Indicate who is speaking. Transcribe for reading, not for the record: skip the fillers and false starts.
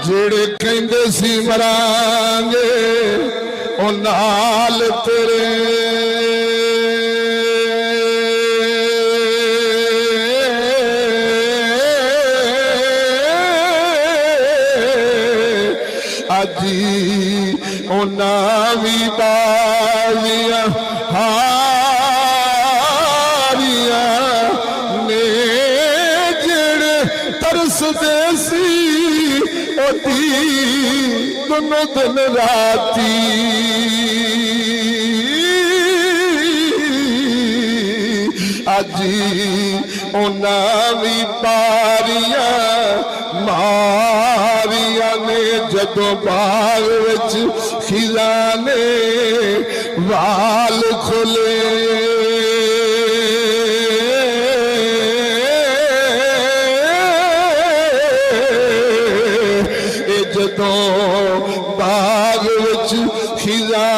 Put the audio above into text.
Speaker 1: जेड़े कहंदे सी मरांगे ओ नाल तेरे अजी उन्हां भी बाजियां हारियां ने जेड़े तरसदे सी दोनों दिन राती अजी उन्हां भी पारियां मारिया ने जदों बाग विच खिज़ां ने वाल खुले जदों बाग विच खिज़ां